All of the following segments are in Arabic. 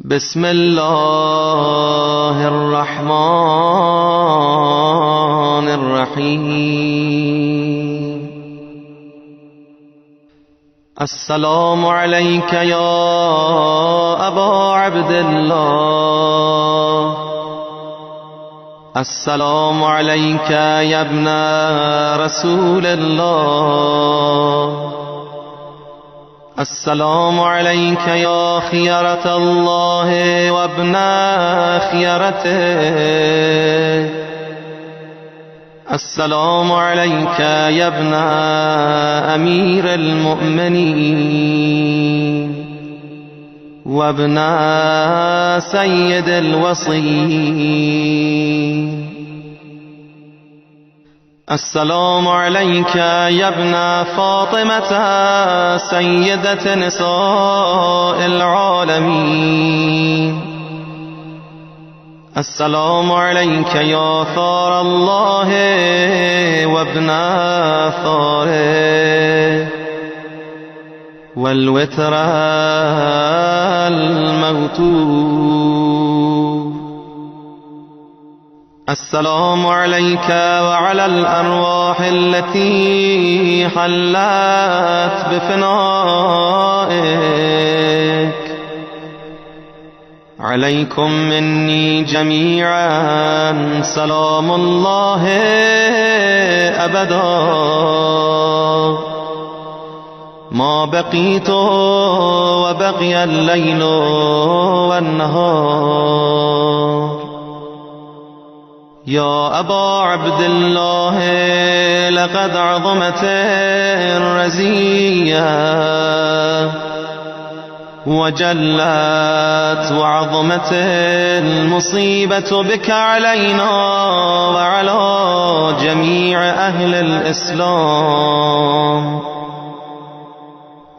بسم الله الرحمن الرحیم. السلام علیک یا ابا عبدالله، السلام علیک یا ابن رسول الله، السلام علیک یا خیرة الله و ابن خیرته، السلام علیک یا ابن امیر المؤمنین و ابن سید الوصیین. السلام علیک یا ابن فاطمة سیدة نساء العالمین، السلام علیک یا ثار الله و ابن ثاره والوتر الموتور. السلام عليك وعلى الأرواح التي حلت بفنائك، عليكم مني جميعا سلام الله أبدا ما بقيت وبقي الليل والنهار. يا أبا عبد الله لقد عظمت الرزية وجلت وعظمت المصيبة بك علينا وعلى جميع أهل الإسلام،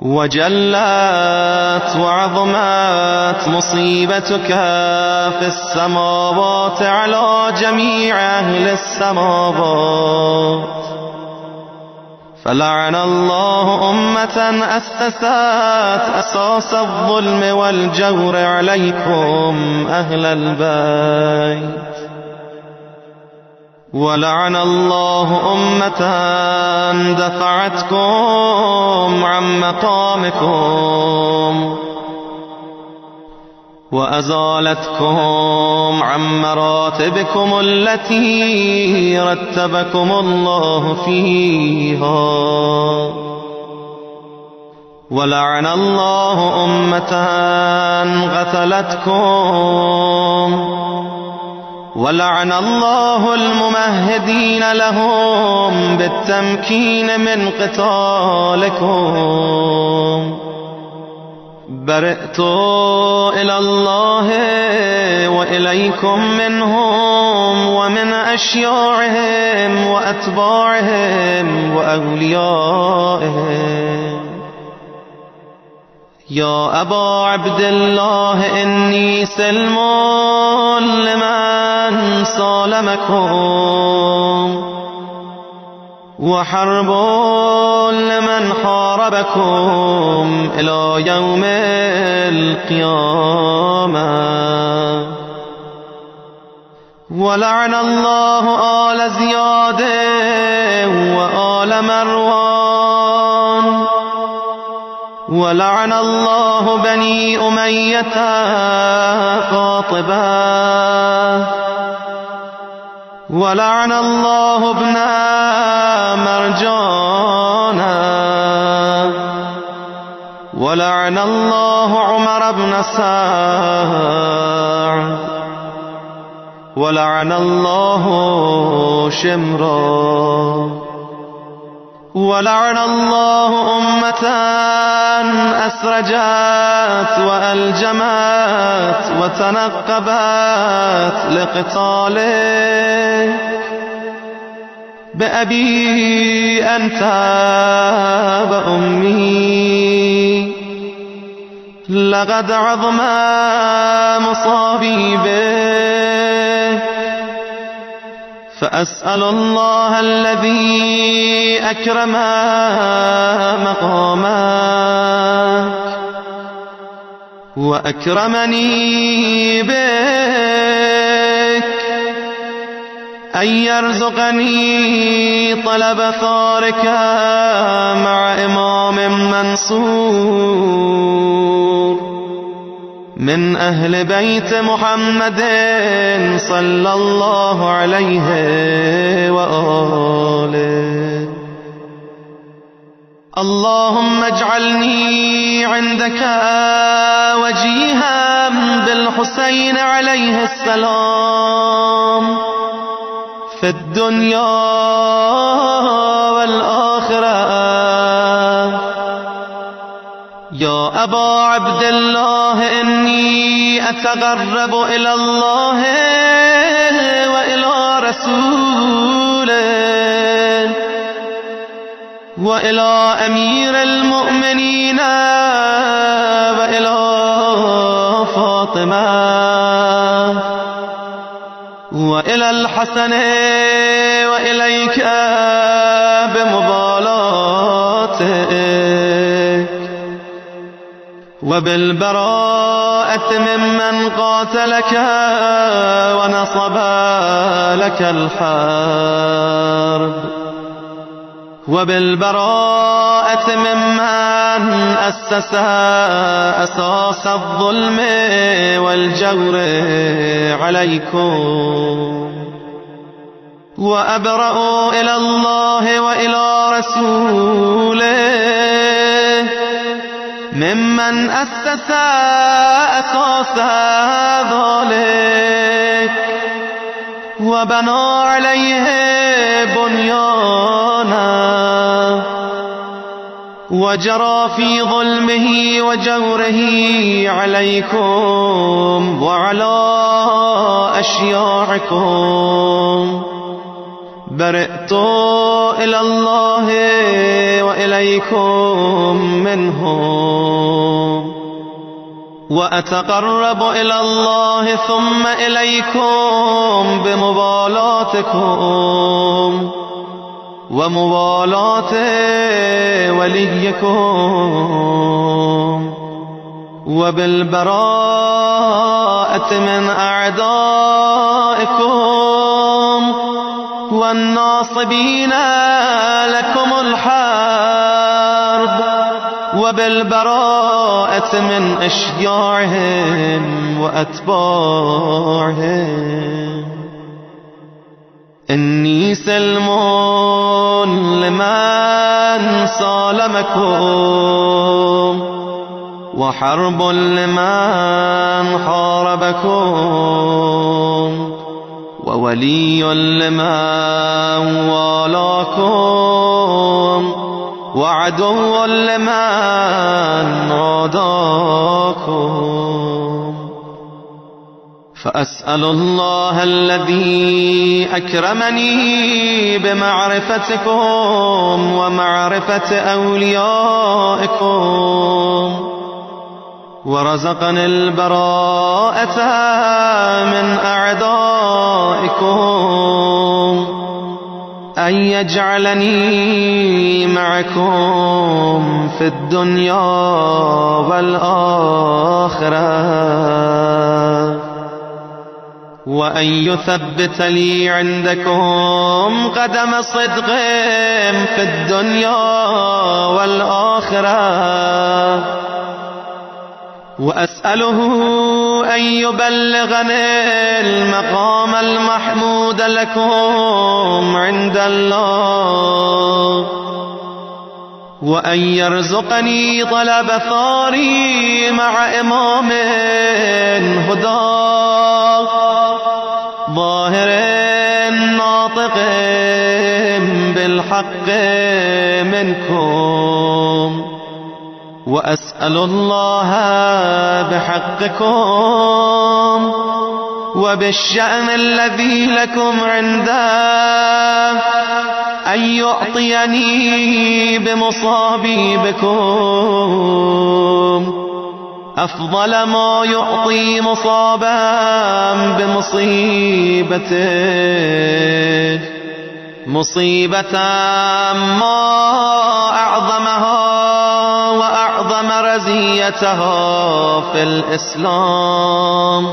وجلت وعظمت مصيبتك في السماوات على جميع أهل السماوات، فلعن الله أمة أسست أساس الظلم والجور عليكم أهل البيت، ولعن الله أمة دفعتكم عن مقامكم وأزالتكم عن مراتبكم التي رتبكم الله فيها، ولعن الله أمة قتلتكم، ولعن الله الممهدين لهم بالتمكين من قتالكم. برئت إلى الله وإليكم منهم ومن أشياعهم وأتباعهم وأوليائهم. يا أبا عبد الله إني سلم لمن سالمكم وحرب لمن حاربكم إلى يوم القيامة. ولعن الله آل زياد وآل مروان، ولعن الله بني أمية قاطبة، ولعن الله ابن مرجانا، ولعن الله عمر بن سعد، ولعن الله شمرا، ولعن الله أمة أسرجت وألجمت وتنقبت لقتالك بأبي أنت وأمي، لقد عظم مصابي بك، فأسأل الله الذي أكرم مقامك وأكرمني بك أن يرزقني طلب ثارك مع إمام منصور من أهل بيت محمد صلى الله عليه وآله. اللهم اجعلني عندك وجيها بالحسين عليه السلام في الدنيا والآخرة. يا أبا عبد الله إني أتقرب إلى الله وإلى رسوله وإلى أمير المؤمنين وإلى فاطمة وإلى الحسن وإليك بمبالاتك وبالبراءة ممن قاتلك ونصب لك الحرب وبالبراءة ممن أسس أساس الظلم والجور عليكم. وأبرأ إلى الله وإلى رسوله ممن أسس أساس ذلك وبنى عليه بنيانا وجرى في ظلمه وجوره عليكم وعلى أشياعكم. برئت إلى الله وإليكم منهم وأتقرب إلى الله ثم إليكم بمبالاتكم ومبالاة وليكم وبالبراءة من أعدائكم والناصبين لكم الحرب وبالبراءة من أشياعهم وأتباعهم. إني سلم لمن سالمكم وحرب لمن حاربكم وولي لمن والاكم وعدو لمن عاداكم. فأسأل الله الذي أكرمني بمعرفتكم ومعرفة أوليائكم ورزقني البراءة من أعدائكم أن يجعلني معكم في الدنيا والآخرة وأن يثبت لي عندكم قدم صدق في الدنيا والآخرة وأسأله أن يبلغني المقام المحمود لكم عند الله وأن يرزقني طلب ثاري مع إمام هدى ظاهر ناطق بالحق منكم. وأسأل الله بحقكم وبالشأن الذي لكم عنده أن يعطيني بمصابي بكم أفضل ما يعطي مصابا بمصيبته مصيبة ما أعظمها وأعظم أذيتها في الإسلام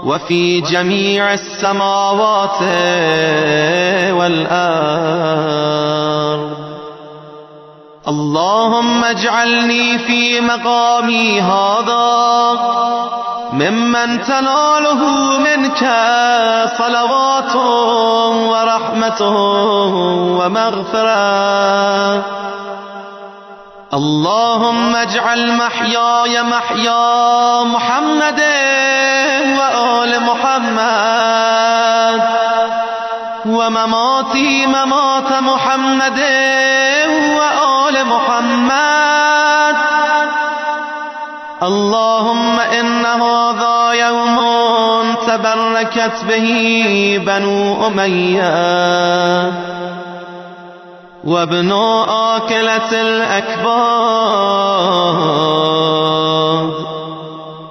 وفي جميع السماوات والأرض. اللهم اجعلني في مقامي هذا ممن تناله منك صلوات ورحمة ومغفرة. اللهم اجعل محياي محيا محمد وآل محمد ومماتي ممات محمد وآل محمد. اللهم إن هذا يوم تبركت به بنو أمية وابن آكلة الأكباد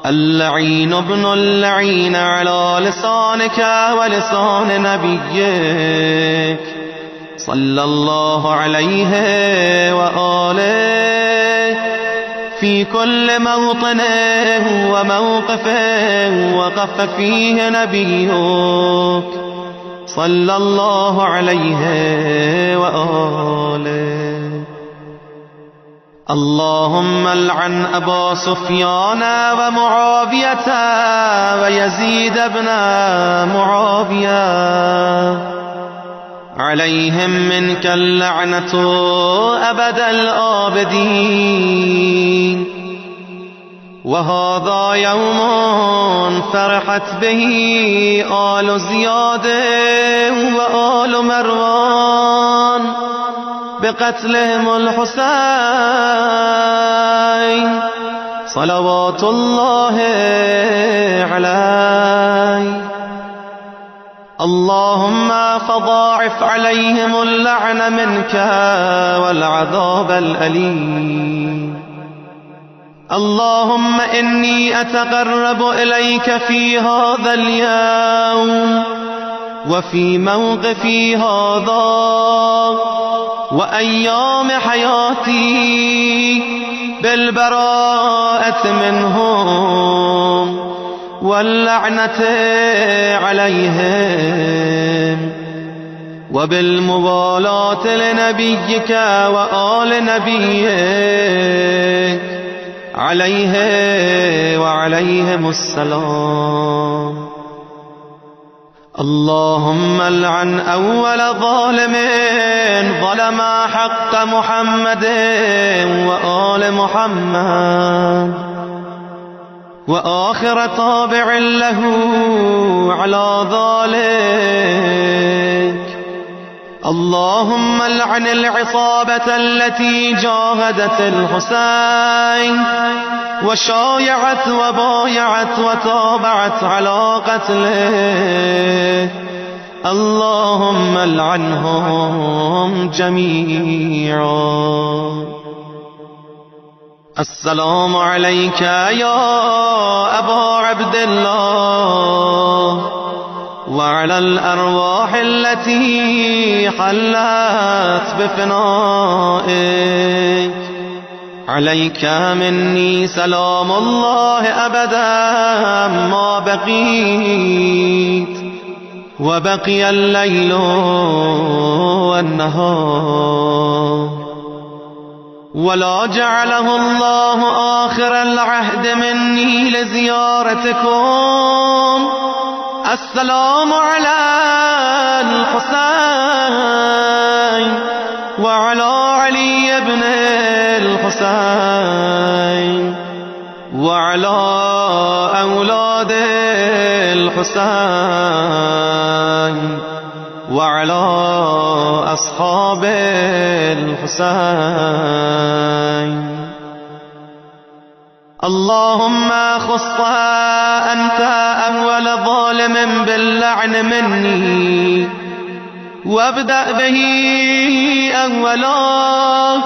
اللعين ابن اللعين على لسانك ولسان نبيك صلى الله عليه وآله في كل موطن وموقف وقف فيه نبيك صلى الله عليه وآله. اللهم العن أبا سفيان ومعاوية ويزيد بن معاوية عليهم منك اللعنة أبد الآبدين. وهذا يوم فرحت به آل زياد وآل مروان بقتلهم الحسين صلوات الله عليه. اللهم فضاعف عليهم اللعن منك والعذاب الأليم. اللهم إني أتقرب إليك في هذا اليوم وفي موقفي هذا وأيام حياتي بالبراءة منهم واللعنة عليهم وبالموالاة لنبيك وآل نبيك عليه وعليهم السلام. اللهم العن أول ظالم ظلم حق محمد وآل محمد وآخر طابع له على ذلك. اللهم العن العصابة التي جاهدت الحسين وشايعت وبايعت وتابعت على قتله. اللهم العنهم جميعا. السلام عليك يا أبا عبد الله وعلى الأرواح التي حلت بفنائك. عليك مني سلام الله أبدا ما بقيت وبقي الليل والنهار ولا جعله الله آخر العهد مني لزيارتكم. السلام على الحسين وعلى علي بن الحسين وعلى أولاد الحسين وعلى أصحاب الحسين. اللهم خص أنت أول ظالم باللعن مني وابدأ به أولا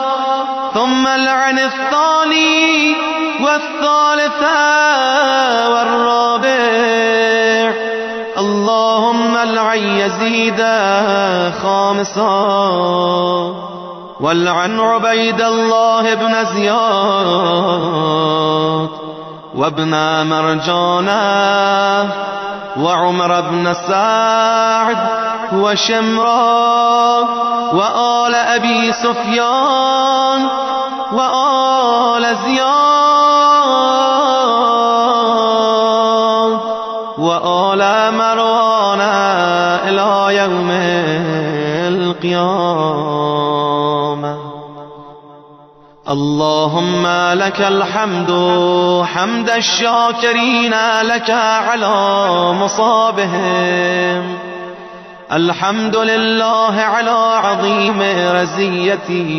ثم العن الثاني والثالث والرابع. اللهم العن يزيد خامسا والعن عبيد الله بن زياد وابن مرجانة وعمر بن سعد وشمرا وآل أبي سفيان وآل زياد وآل مروان إلى يوم القيامة. اللهم لك الحمد حمد الشاكرين لك على مصابهم. الحمد لله على عظيم رزيتي.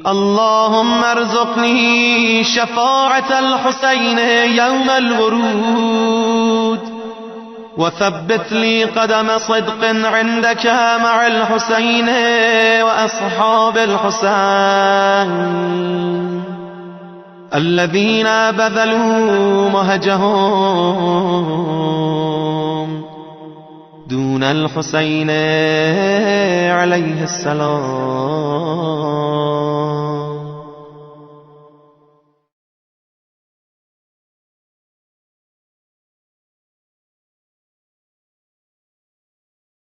اللهم ارزقني شفاعة الحسين يوم الورود وثبت لي قدم صدق عندك مع الحسين وأصحاب الحسين الذين بذلوا مهجهم دون الحسين عليه السلام.